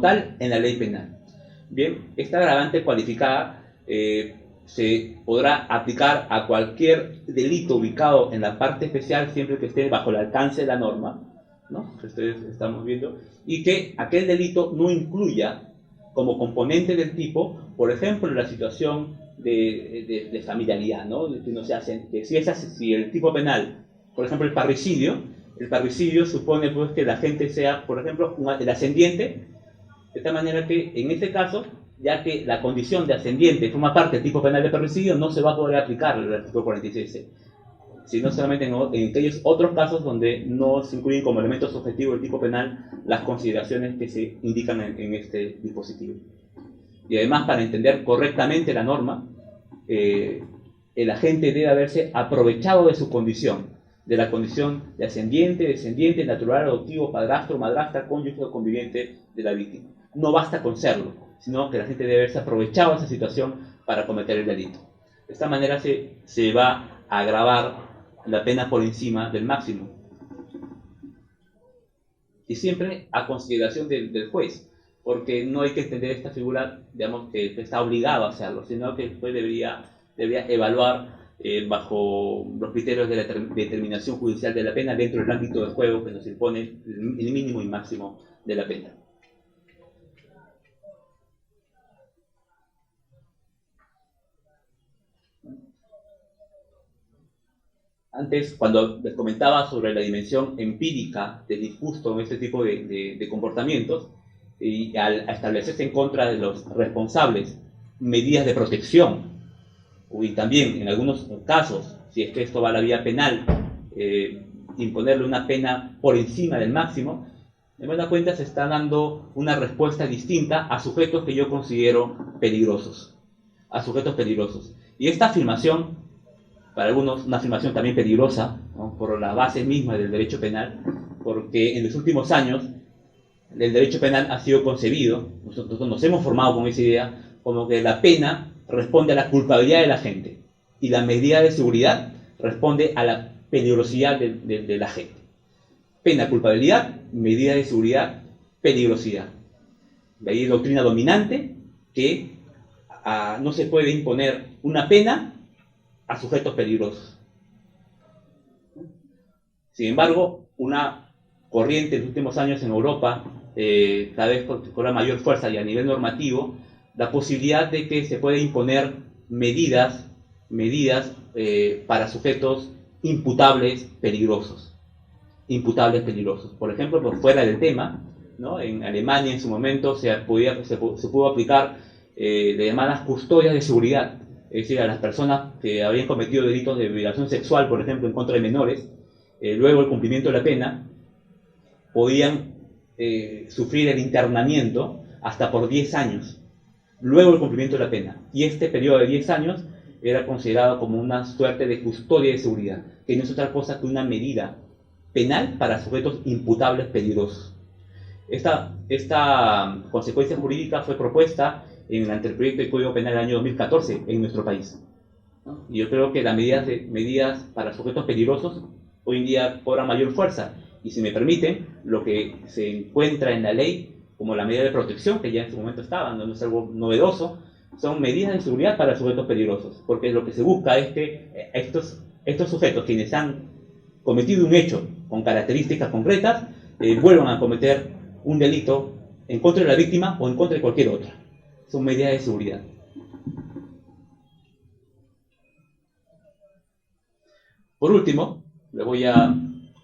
tal en la ley penal. Bien, esta agravante cualificada se podrá aplicar a cualquier delito ubicado en la parte especial siempre que esté bajo el alcance de la norma, ¿no? Que ustedes estamos viendo, y que aquel delito no incluya como componente del tipo, por ejemplo, la situación de familiaridad, ¿no? Que no se hace, que si el tipo penal, por ejemplo, el parricidio supone pues que la gente sea, por ejemplo, el ascendiente, de tal manera que en este caso, ya que la condición de ascendiente forma parte del tipo penal de parricidio, no se va a poder aplicar el artículo 46C, sino solamente en aquellos otros casos donde no se incluyen como elemento subjetivo del tipo penal las consideraciones que se indican en este dispositivo. Y además, para entender correctamente la norma, el agente debe haberse aprovechado de su condición, de la condición de ascendiente, descendiente, natural, adoptivo, padrastro, madrastra, cónyuge o conviviente de la víctima. No basta con serlo, sino que la gente debe haberse aprovechado de esa situación para cometer el delito. De esta manera se va a agravar la pena por encima del máximo. Y siempre a consideración del juez, porque no hay que entender esta figura, digamos, que está obligado a hacerlo, sino que el juez debería evaluar bajo los criterios de la determinación judicial de la pena dentro del ámbito de juego que nos impone el mínimo y máximo de la pena. Antes, cuando les comentaba sobre la dimensión empírica del disgusto en este tipo de comportamientos, y al establecerse en contra de los responsables medidas de protección, y también en algunos casos, si es que esto va a la vía penal, imponerle una pena por encima del máximo, de buena cuenta se está dando una respuesta distinta a sujetos que yo considero peligrosos. A sujetos peligrosos. Y esta afirmación, para algunos una afirmación también peligrosa, ¿no? Por la base misma del derecho penal, porque en los últimos años el derecho penal ha sido concebido, nosotros nos hemos formado con esa idea, como que la pena responde a la culpabilidad de la gente y la medida de seguridad responde a la peligrosidad de la gente. Pena, culpabilidad, medida de seguridad, peligrosidad. De ahí doctrina dominante que no se puede imponer una pena a sujetos peligrosos. Sin embargo, una corriente en los últimos años en Europa, cada vez con la mayor fuerza y a nivel normativo, la posibilidad de que se pueda imponer medidas para sujetos imputables peligrosos. Por ejemplo, por fuera del tema, ¿no? En Alemania en su momento se pudo aplicar de llamadas custodias de seguridad, es decir, a las personas que habían cometido delitos de violación sexual, por ejemplo, en contra de menores, luego el cumplimiento de la pena, podían sufrir el internamiento hasta por 10 años, luego el cumplimiento de la pena. Y este periodo de 10 años era considerado como una suerte de custodia de seguridad, que no es otra cosa que una medida penal para sujetos imputables peligrosos. Esta consecuencia jurídica fue propuesta en el anteproyecto de Código Penal del año 2014 en nuestro país. Y yo creo que las medidas para sujetos peligrosos hoy en día cobran mayor fuerza. Y si me permiten, lo que se encuentra en la ley como la medida de protección, que ya en su momento estaba, no es algo novedoso, son medidas de seguridad para sujetos peligrosos. Porque lo que se busca es que estos sujetos, quienes han cometido un hecho con características concretas, vuelvan a cometer un delito en contra de la víctima o en contra de cualquier otra. Son medidas de seguridad. Por último, les voy a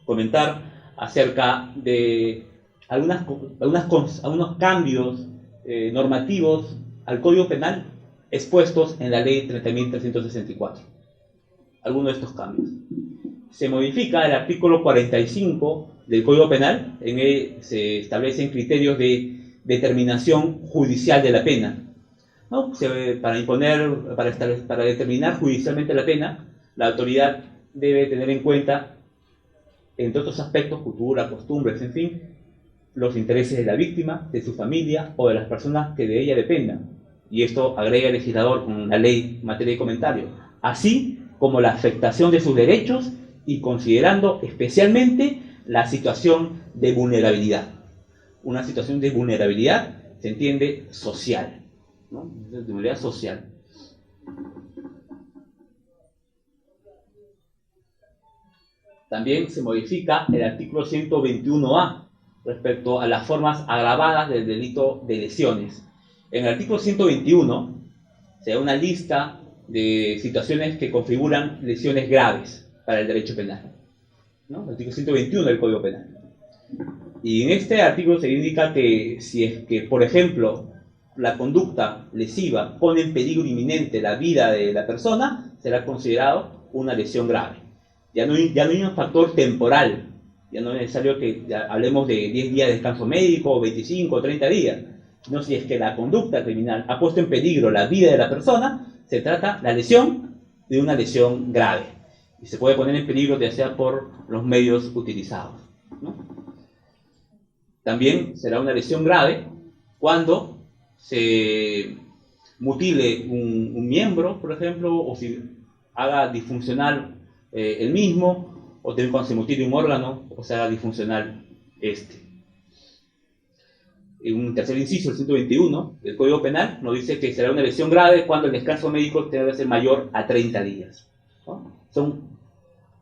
comentar acerca de algunos cambios normativos al Código Penal expuestos en la Ley 30.364. Algunos de estos cambios. Se modifica el artículo 45 del Código Penal, en él se establecen criterios de determinación judicial de la pena, ¿no? Para determinar judicialmente la pena, la autoridad debe tener en cuenta, entre otros aspectos, cultura, costumbres, en fin, los intereses de la víctima, de su familia o de las personas que de ella dependan. Y esto agrega el legislador con la ley en materia de comentario, así como la afectación de sus derechos y considerando especialmente la situación de vulnerabilidad. Una situación de vulnerabilidad se entiende social, ¿no? De vulnerabilidad social. También se modifica el artículo 121A respecto a las formas agravadas del delito de lesiones. En el artículo 121 se da una lista de situaciones que configuran lesiones graves para el derecho penal, ¿no? El artículo 121 del Código Penal. Y en este artículo se indica que si es que, por ejemplo, la conducta lesiva pone en peligro inminente la vida de la persona, será considerado una lesión grave. Ya no hay un factor temporal, ya no es necesario que hablemos de 10 días de descanso médico, 25 o 30 días. No, si es que la conducta criminal ha puesto en peligro la vida de la persona, se trata la lesión de una lesión grave. Y se puede poner en peligro ya sea por los medios utilizados, ¿no? También será una lesión grave cuando se mutile un miembro, por ejemplo, o si haga disfuncional el mismo, o también cuando se mutile un órgano, o se haga disfuncional este. En un tercer inciso, el 121 del Código Penal, nos dice que será una lesión grave cuando el descanso médico debe ser mayor a 30 días. ¿No? Son,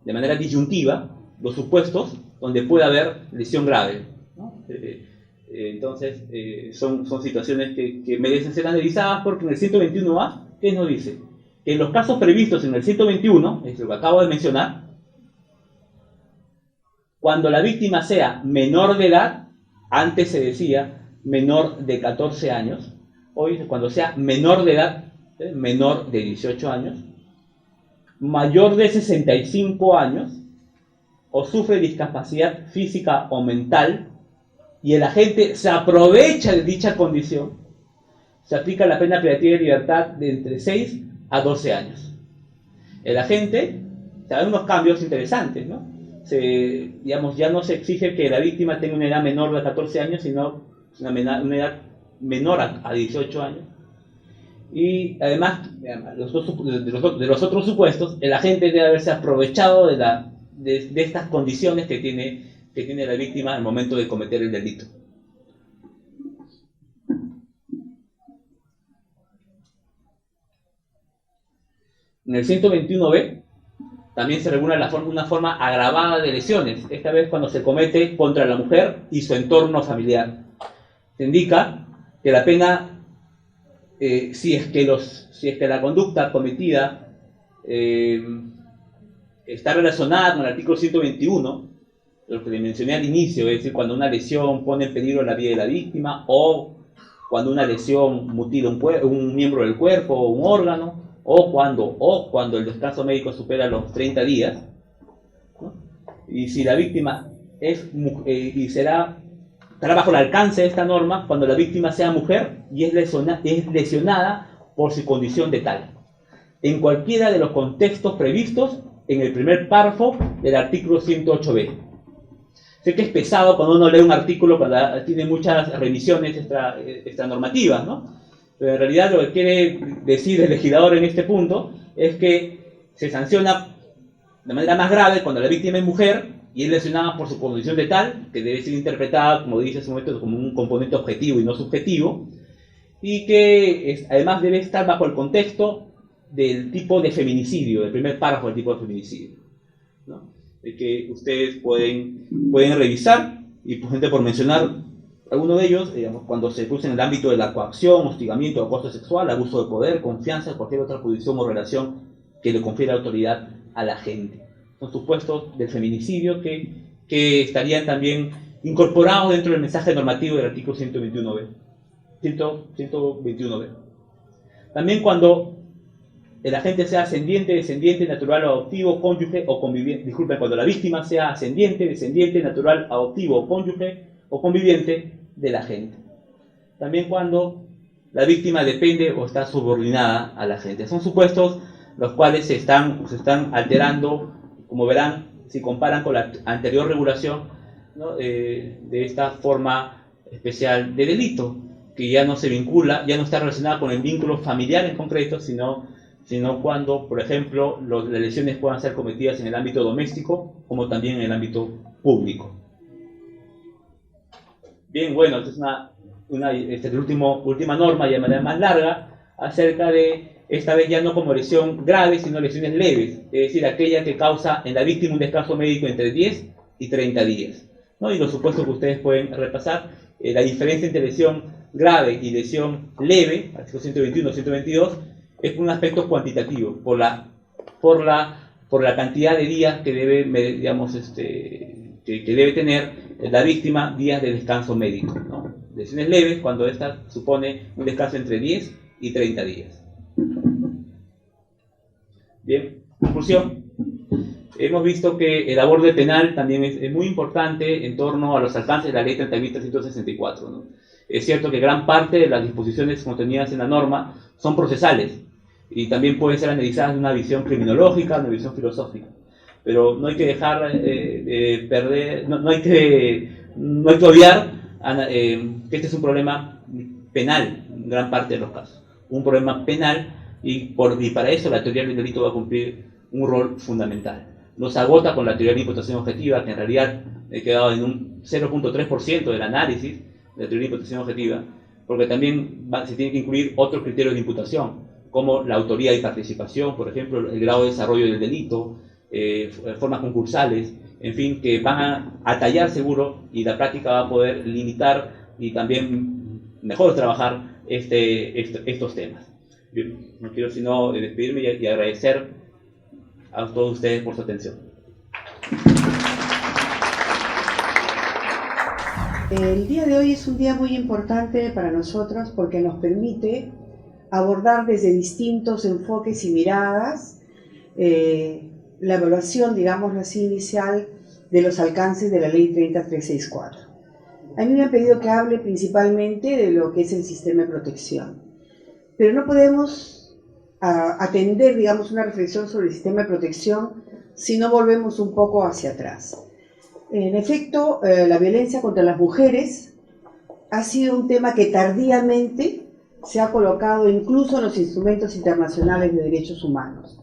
de manera disyuntiva, los supuestos donde puede haber lesión grave, ¿no? Entonces, son situaciones que merecen ser analizadas porque en el 121A, ¿qué nos dice? Que en los casos previstos en el 121, es lo que acabo de mencionar, cuando la víctima sea menor de edad, antes se decía menor de 14 años, hoy cuando sea menor de edad, menor de 18 años, mayor de 65 años, o sufre discapacidad física o mental, y el agente se aprovecha de dicha condición, se aplica la pena privativa de libertad de entre 6 a 12 años. El agente, se dan unos cambios interesantes, ¿no? Digamos, ya no se exige que la víctima tenga una edad menor de 14 años, sino una edad menor a 18 años. Y además, de los otros supuestos, el agente debe haberse aprovechado de estas condiciones que tiene la víctima al momento de cometer el delito. En el 121b también se regula una forma agravada de lesiones, esta vez cuando se comete contra la mujer y su entorno familiar. Se indica que la pena, si es que la conducta cometida está relacionada con el artículo 121, lo que le mencioné al inicio, es decir, cuando una lesión pone en peligro la vida de la víctima, o cuando una lesión mutila un miembro del cuerpo o un órgano, o cuando el descanso médico supera los 30 días, ¿no? Y si la víctima estará bajo el alcance de esta norma cuando la víctima sea mujer y es lesionada por su condición de tal, en cualquiera de los contextos previstos en el primer párrafo del artículo 108b. Sé que es pesado cuando uno lee un artículo cuando tiene muchas revisiones extranormativas, ¿no? Pero en realidad lo que quiere decir el legislador en este punto es que se sanciona de manera más grave cuando la víctima es mujer y es lesionada por su condición de tal, que debe ser interpretada, como dice en su momento, como un componente objetivo y no subjetivo, y que además debe estar bajo el contexto del tipo de feminicidio, del primer párrafo del tipo de feminicidio, ¿no? Que ustedes pueden revisar, y por mencionar alguno de ellos, digamos, cuando se produce en el ámbito de la coacción, hostigamiento o acoso sexual, abuso de poder, confianza, cualquier otra posición o relación que le confiere autoridad a la gente. Son supuestos del feminicidio que estarían también incorporados dentro del mensaje normativo del artículo 121b. 121b. También cuando el agente sea ascendiente, descendiente, natural o adoptivo, cónyuge o conviviente, cuando la víctima sea ascendiente, descendiente, natural, adoptivo, cónyuge o conviviente del agente. También cuando la víctima depende o está subordinada al agente. Son supuestos los cuales se están alterando, como verán, si comparan con la anterior regulación, ¿no? De esta forma especial de delito, que ya no se vincula, ya no está relacionada con el vínculo familiar en concreto, sino cuando, por ejemplo, las lesiones puedan ser cometidas en el ámbito doméstico, como también en el ámbito público. Bien, bueno, esta es una última norma ya de manera más larga acerca de, esta vez ya no como lesión grave, sino lesiones leves, es decir, aquella que causa en la víctima un descanso médico entre 10 y 30 días, ¿no? Y los supuestos que ustedes pueden repasar, la diferencia entre lesión grave y lesión leve, artículo 121, 122, es un aspecto cuantitativo, por la cantidad de días que debe, digamos, que debe tener la víctima, días de descanso médico, ¿no? Lesiones leves cuando esta supone un descanso entre 10 y 30 días. Bien, conclusión. Hemos visto que el aborde penal también es muy importante en torno a los alcances de la ley 30.364, ¿no? Es cierto que gran parte de las disposiciones contenidas en la norma son procesales y también pueden ser analizadas de una visión criminológica, una visión filosófica, pero no hay que dejar perder, no hay que obviar que este es un problema penal en gran parte de los casos, un problema penal, y para eso la teoría del delito va a cumplir un rol fundamental. No se agota con la teoría de la imputación objetiva, que en realidad he quedado en un 0.3% del análisis de la teoría de imputación objetiva, porque también se tiene que incluir otros criterios de imputación, como la autoría y participación, por ejemplo, el grado de desarrollo del delito, formas concursales, en fin, que van a tallar seguro, y la práctica va a poder limitar y también mejor trabajar estos temas. Yo no quiero sino despedirme y agradecer a todos ustedes por su atención. El día de hoy es un día muy importante para nosotros porque nos permite abordar desde distintos enfoques y miradas la evaluación, digámoslo así, inicial de los alcances de la Ley 30364. A mí me han pedido que hable principalmente de lo que es el sistema de protección, pero no podemos atender, digamos, una reflexión sobre el sistema de protección si no volvemos un poco hacia atrás. En efecto, la violencia contra las mujeres ha sido un tema que tardíamente se ha colocado incluso en los instrumentos internacionales de derechos humanos.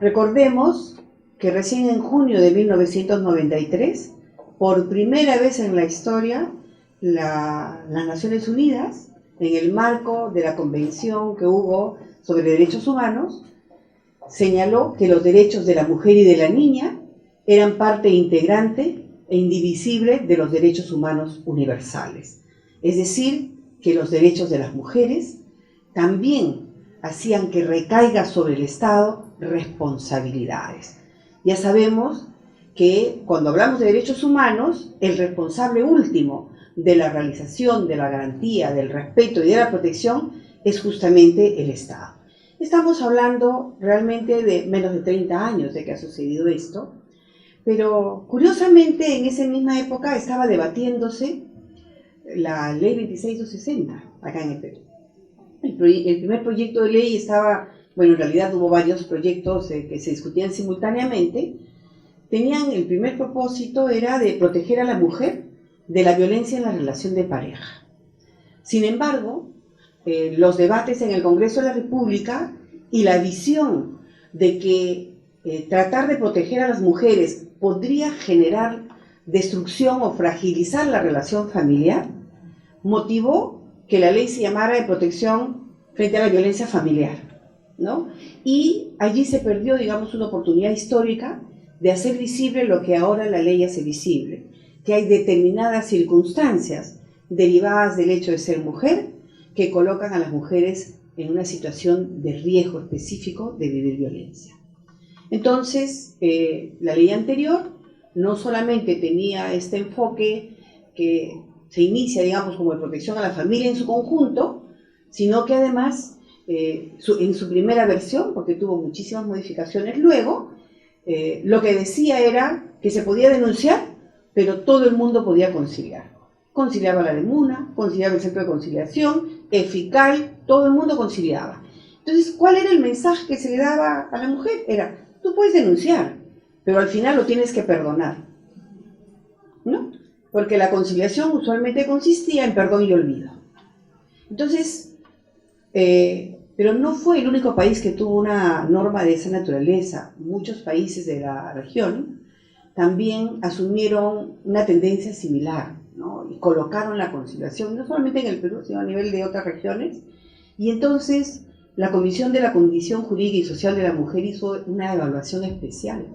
Recordemos que recién en junio de 1993, por primera vez en la historia, las Naciones Unidas, en el marco de la convención que hubo sobre derechos humanos, señaló que los derechos de la mujer y de la niña eran parte integrante e indivisible de los derechos humanos universales. Es decir, que los derechos de las mujeres también hacían que recaiga sobre el Estado responsabilidades. Ya sabemos que cuando hablamos de derechos humanos, el responsable último de la realización, de la garantía, del respeto y de la protección es justamente el Estado. Estamos hablando realmente de menos de 30 años de que ha sucedido esto, pero curiosamente en esa misma época estaba debatiéndose la ley 26260 acá en el Perú. El primer proyecto de ley estaba, bueno, en realidad hubo varios proyectos que se discutían simultáneamente. El primer propósito era de proteger a la mujer de la violencia en la relación de pareja. Sin embargo, los debates en el Congreso de la República y la visión de que tratar de proteger a las mujeres podría generar destrucción o fragilizar la relación familiar, motivó que la ley se llamara de protección frente a la violencia familiar, ¿no? Y allí se perdió, digamos, una oportunidad histórica de hacer visible lo que ahora la ley hace visible, que hay determinadas circunstancias derivadas del hecho de ser mujer que colocan a las mujeres en una situación de riesgo específico de vivir violencia. Entonces, la ley anterior no solamente tenía este enfoque que se inicia, digamos, como de protección a la familia en su conjunto, sino que además, en su primera versión, porque tuvo muchísimas modificaciones luego, lo que decía era que se podía denunciar, pero todo el mundo podía conciliar. Conciliaba la DEMUNA, conciliaba el Centro de Conciliación, EFICAL, todo el mundo conciliaba. Entonces, ¿cuál era el mensaje que se le daba a la mujer? Era: tú puedes denunciar, pero al final lo tienes que perdonar, ¿no? Porque la conciliación usualmente consistía en perdón y olvido. Entonces, pero no fue el único país que tuvo una norma de esa naturaleza. Muchos países de la región también asumieron una tendencia similar, ¿no? Y colocaron la conciliación, no solamente en el Perú, sino a nivel de otras regiones. Y entonces la Comisión de la Condición Jurídica y Social de la Mujer hizo una evaluación especial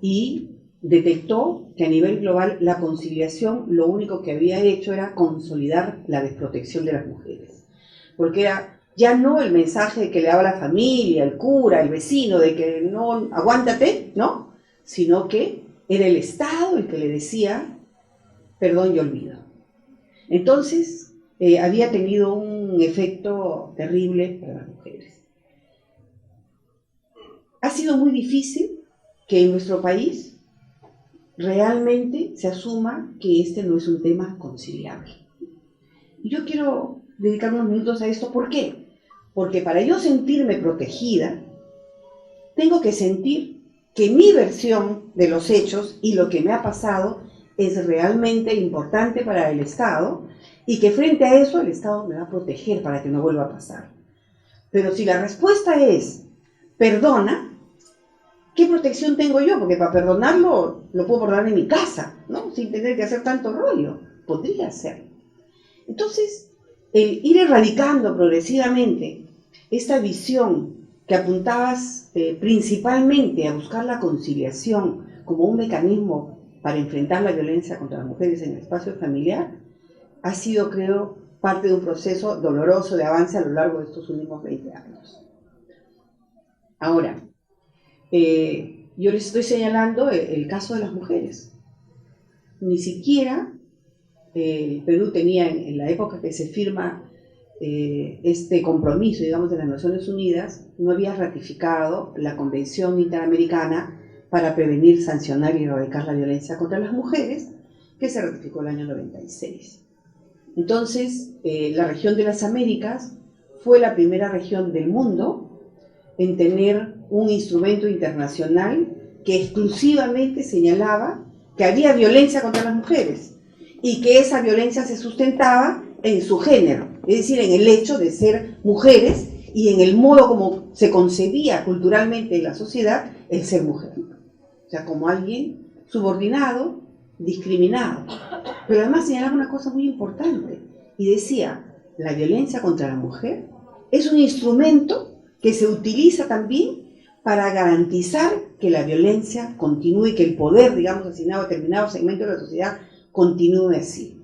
y detectó que a nivel global la conciliación lo único que había hecho era consolidar la desprotección de las mujeres. Porque era ya no el mensaje que le daba la familia, el cura, el vecino, de que no, aguántate, ¿no? Sino que era el Estado el que le decía perdón y olvido. Entonces, había tenido un efecto terrible para las mujeres. Ha sido muy difícil que en nuestro país realmente se asuma que este no es un tema conciliable. Y yo quiero dedicar unos minutos a esto. ¿Por qué? Porque para yo sentirme protegida, tengo que sentir que mi versión de los hechos y lo que me ha pasado es realmente importante para el Estado y que frente a eso el Estado me va a proteger para que no vuelva a pasar. Pero si la respuesta es perdona, ¿qué protección tengo yo? Porque para perdonarlo lo puedo perdonar en mi casa, ¿no? Sin tener que hacer tanto rollo. Podría ser. Entonces, el ir erradicando progresivamente esta visión que apuntabas principalmente a buscar la conciliación como un mecanismo para enfrentar la violencia contra las mujeres en el espacio familiar, ha sido, creo, parte de un proceso doloroso de avance a lo largo de estos últimos 20 años. Ahora, yo les estoy señalando el caso de las mujeres. Ni siquiera el Perú tenía, en la época que se firma este compromiso, digamos, de las Naciones Unidas, no había ratificado la Convención Interamericana para prevenir, sancionar y erradicar la violencia contra las mujeres, que se ratificó el año 96. Entonces, la región de las Américas fue la primera región del mundo en tener un instrumento internacional que exclusivamente señalaba que había violencia contra las mujeres y que esa violencia se sustentaba en su género, es decir, en el hecho de ser mujeres y en el modo como se concebía culturalmente en la sociedad el ser mujer. O sea, como alguien subordinado, discriminado. Pero además señalaba una cosa muy importante y decía, la violencia contra la mujer es un instrumento que se utiliza también para garantizar que la violencia continúe y que el poder, digamos, asignado a determinados segmentos de la sociedad continúe así.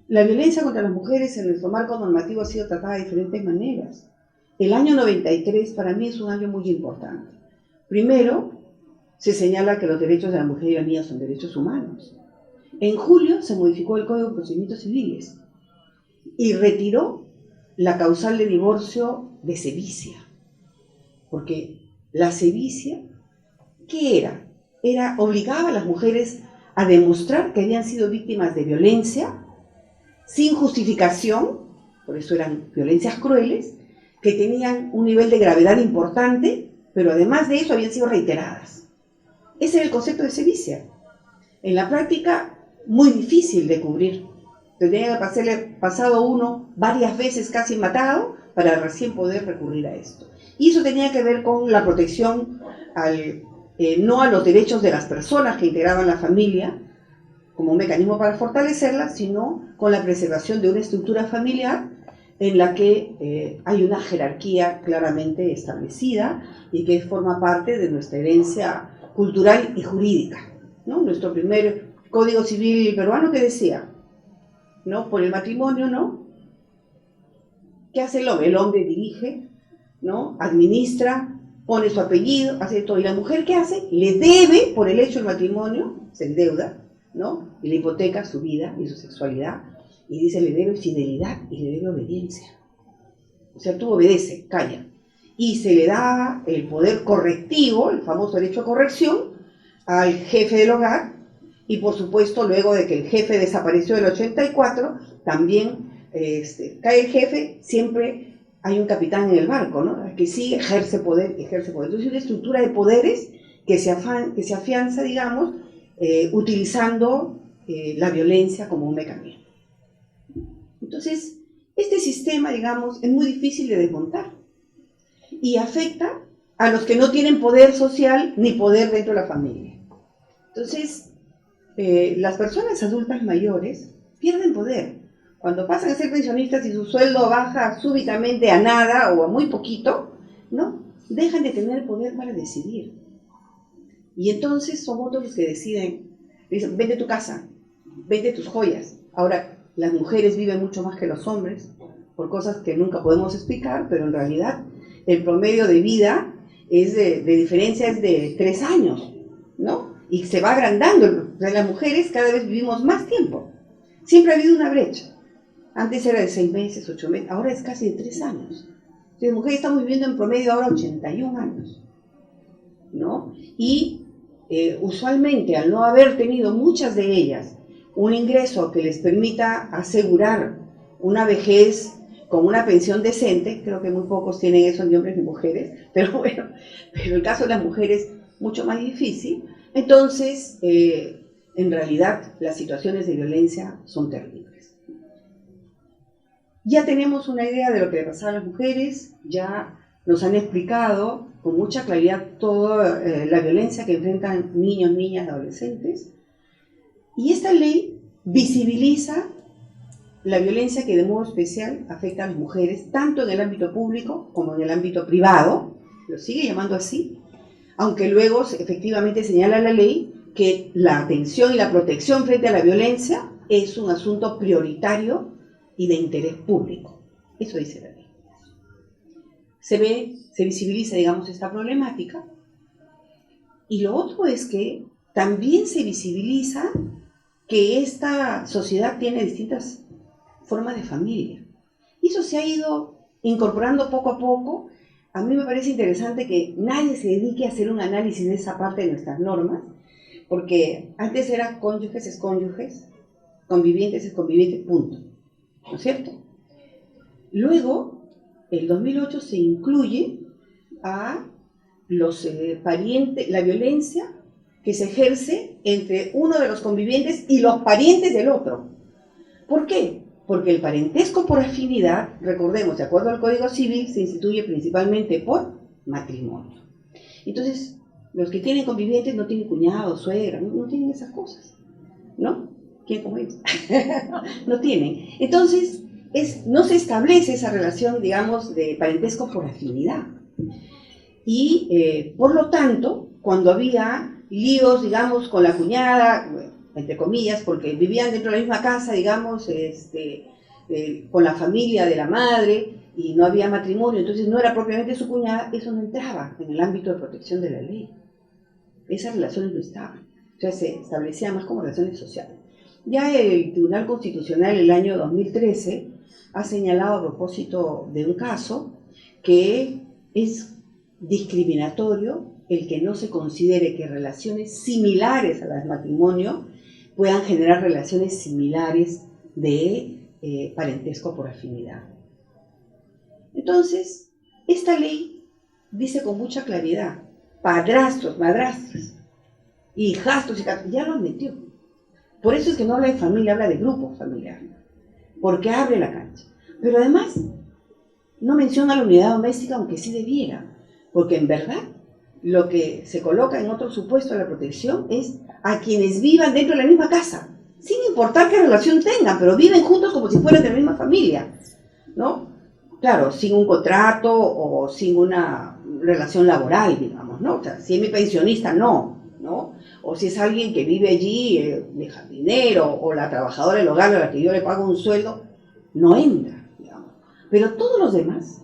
La violencia contra las mujeres en nuestro marco normativo ha sido tratada de diferentes maneras. El año 93 para mí es un año muy importante. Primero, se señala que los derechos de la mujer y la niña son derechos humanos. En julio se modificó el Código de Procedimientos Civiles y retiró la causal de divorcio de sevicia. Porque la sevicia, ¿qué era? Obligaba a las mujeres a demostrar que habían sido víctimas de violencia sin justificación, por eso eran violencias crueles, que tenían un nivel de gravedad importante, pero además de eso habían sido reiteradas. Ese era el concepto de sevicia. En la práctica, muy difícil de cubrir. Tendría que haberle pasado uno varias veces casi matado para recién poder recurrir a esto. Y eso tenía que ver con la protección no a los derechos de las personas que integraban la familia, como un mecanismo para fortalecerla, sino con la preservación de una estructura familiar en la que hay una jerarquía claramente establecida y que forma parte de nuestra herencia cultural y jurídica, ¿no? Nuestro primer Código Civil peruano que decía, ¿no? Por el matrimonio, ¿no? ¿Qué hace el hombre? El hombre dirige, ¿no? Administra, pone su apellido, hace todo. ¿Y la mujer qué hace? Le debe, por el hecho del matrimonio, se endeuda, ¿no? Y le hipoteca su vida y su sexualidad. Y dice, le debe fidelidad y le debe obediencia. O sea, tú obedece, calla. Y se le da el poder correctivo, el famoso derecho a corrección, al jefe del hogar. Y por supuesto, luego de que el jefe desapareció en el 84, también cae el jefe, siempre hay un capitán en el barco, ¿no? Que sí ejerce poder, ejerce poder. Entonces, es una estructura de poderes que se afianza, digamos, utilizando la violencia como un mecanismo. Entonces, este sistema, digamos, es muy difícil de desmontar y afecta a los que no tienen poder social ni poder dentro de la familia. Entonces, las personas adultas mayores pierden poder. Cuando pasan a ser pensionistas y su sueldo baja súbitamente a nada o a muy poquito, ¿no? Dejan de tener poder para decidir. Y entonces son otros los que deciden. Dicen, vende tu casa, vende tus joyas. Ahora, las mujeres viven mucho más que los hombres, por cosas que nunca podemos explicar, pero en realidad el promedio de vida es de diferencia es de 3 años, ¿no? Y se va agrandando. O sea, las mujeres cada vez vivimos más tiempo. Siempre ha habido una brecha. Antes era de 6 meses, 8 meses, ahora es casi de 3 años. Las mujeres estamos viviendo en promedio ahora 81 años, ¿no? Y usualmente, al no haber tenido muchas de ellas un ingreso que les permita asegurar una vejez con una pensión decente, creo que muy pocos tienen eso, ni hombres ni mujeres, pero bueno, pero el caso de las mujeres es mucho más difícil. Entonces, en realidad, las situaciones de violencia son terribles. Ya tenemos una idea de lo que le pasaba a las mujeres, ya nos han explicado con mucha claridad toda la violencia que enfrentan niños, niñas, adolescentes. Y esta ley visibiliza la violencia que de modo especial afecta a las mujeres, tanto en el ámbito público como en el ámbito privado, lo sigue llamando así, aunque luego efectivamente señala la ley que la atención y la protección frente a la violencia es un asunto prioritario y de interés público. Eso dice la ley. Se visibiliza, digamos, esta problemática. Y lo otro es que también se visibiliza que esta sociedad tiene distintas formas de familia. Y eso se ha ido incorporando poco a poco. A mí me parece interesante que nadie se dedique a hacer un análisis de esa parte de nuestras normas, porque antes era cónyuges es cónyuges, convivientes es convivientes, punto. ¿No es cierto? Luego, el 2008 se incluye a los parientes, la violencia que se ejerce entre uno de los convivientes y los parientes del otro. ¿Por qué? Porque el parentesco por afinidad, recordemos, de acuerdo al Código Civil, se instituye principalmente por matrimonio. Entonces, los que tienen convivientes no tienen cuñado, suegra, no tienen esas cosas, ¿no? ¿Quién como ellos? No tienen. Entonces, no se establece esa relación, digamos, de parentesco por afinidad. Y, por lo tanto, cuando había líos, digamos, con la cuñada, bueno, entre comillas, porque vivían dentro de la misma casa, digamos, con la familia de la madre, y no había matrimonio, entonces no era propiamente su cuñada, eso no entraba en el ámbito de protección de la ley. Esas relaciones no estaban. O sea, se establecían más como relaciones sociales. Ya el Tribunal Constitucional el año 2013 ha señalado a propósito de un caso que es discriminatorio el que no se considere que relaciones similares a las de matrimonio puedan generar relaciones similares de parentesco por afinidad. Entonces, esta ley dice con mucha claridad, padrastros, madrastras, hijastros, ya lo metió. Por eso es que no habla de familia, habla de grupo familiar, porque abre la cancha. Pero además, no menciona la unidad doméstica, aunque sí debiera, porque en verdad, lo que se coloca en otro supuesto de la protección es a quienes vivan dentro de la misma casa, sin importar qué relación tengan, pero viven juntos como si fueran de la misma familia, ¿no? Claro, sin un contrato o sin una relación laboral, digamos, ¿no? O sea, si es mi pensionista, no, ¿no? O si es alguien que vive allí, de jardinero, o la trabajadora del hogar a la que yo le pago un sueldo, no entra, digamos. Pero todos los demás,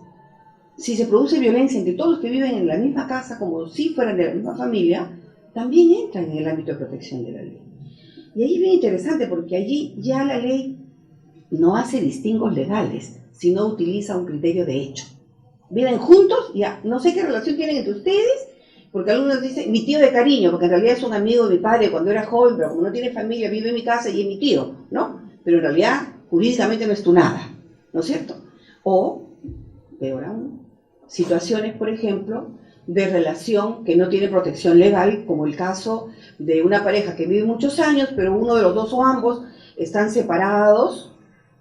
si se produce violencia entre todos los que viven en la misma casa, como si fueran de la misma familia, también entran en el ámbito de protección de la ley. Y ahí es bien interesante, porque allí ya la ley no hace distingos legales, sino utiliza un criterio de hecho. Viven juntos, ya, no sé qué relación tienen entre ustedes, porque algunos dicen, mi tío de cariño, porque en realidad es un amigo de mi padre cuando era joven, pero como no tiene familia, vive en mi casa y es mi tío, ¿no? Pero en realidad, jurídicamente no es tu nada, ¿no es cierto? O, peor aún, situaciones, por ejemplo, de relación que no tiene protección legal, como el caso de una pareja que vive muchos años, pero uno de los dos o ambos están separados,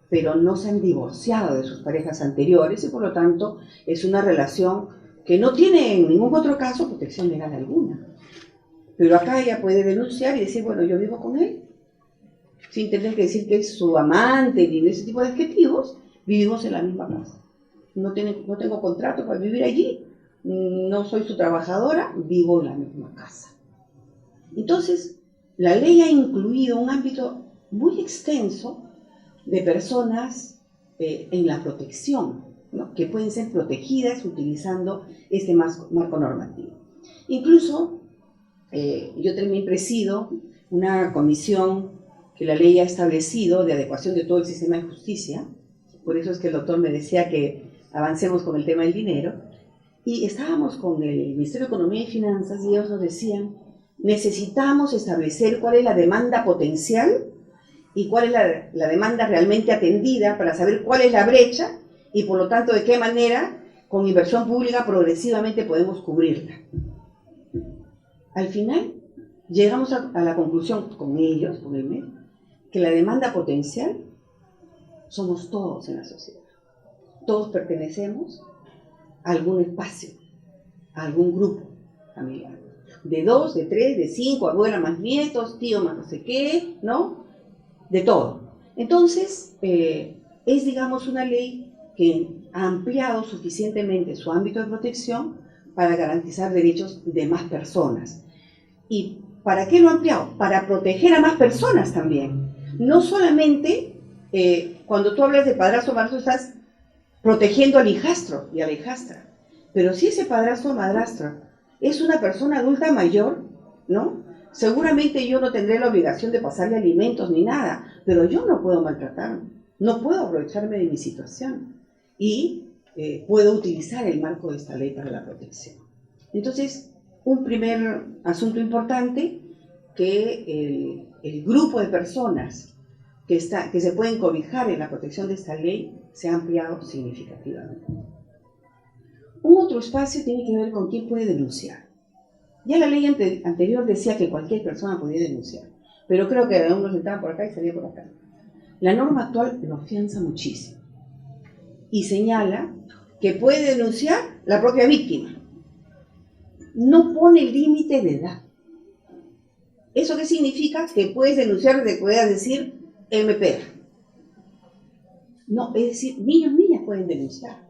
pero no se han divorciado de sus parejas anteriores y por lo tanto es una relación que no tiene en ningún otro caso protección legal alguna. Pero acá ella puede denunciar y decir, bueno, yo vivo con él, sin tener que decir que es su amante ni ese tipo de adjetivos, vivimos en la misma casa. No tengo contrato para vivir allí, no soy su trabajadora, vivo en la misma casa. Entonces, la ley ha incluido un ámbito muy extenso de personas en la protección, ¿no? Que pueden ser protegidas utilizando este marco normativo. Incluso, yo también presido una comisión que la ley ha establecido de adecuación de todo el sistema de justicia. Por eso es que el doctor me decía que avancemos con el tema del dinero. Y estábamos con el Ministerio de Economía y Finanzas y ellos nos decían, necesitamos establecer cuál es la demanda potencial y cuál es la demanda realmente atendida para saber cuál es la brecha y por lo tanto de qué manera con inversión pública progresivamente podemos cubrirla. Al final llegamos a la conclusión con ellos, con el MED, que la demanda potencial somos todos en la sociedad. Todos pertenecemos a algún espacio, a algún grupo familiar. De 2, de 3, de 5, abuela más nietos, tío más no sé qué, ¿no? De todo. Entonces, es, digamos, una ley que ha ampliado suficientemente su ámbito de protección para garantizar derechos de más personas. ¿Y para qué lo ha ampliado? Para proteger a más personas también. No solamente cuando tú hablas de padrastro o madrastro estás protegiendo al hijastro y a la hijastra. Pero si ese padrastro o madrastra es una persona adulta mayor, ¿no? Seguramente yo no tendré la obligación de pasarle alimentos ni nada, pero yo no puedo maltratarme, no puedo aprovecharme de mi situación y puedo utilizar el marco de esta ley para la protección. Entonces, un primer asunto importante, que el grupo de personas que se pueden cobijar en la protección de esta ley se ha ampliado significativamente. Un otro espacio tiene que ver con quién puede denunciar. Ya la ley anterior decía que cualquier persona podía denunciar, pero creo que uno sentaba por acá y salía por acá. La norma actual lo afianza muchísimo y señala que puede denunciar la propia víctima. No pone límite de edad. ¿Eso qué significa? Que puedes denunciar desde que puedas decir MP. No, es decir, niños, niñas pueden denunciar.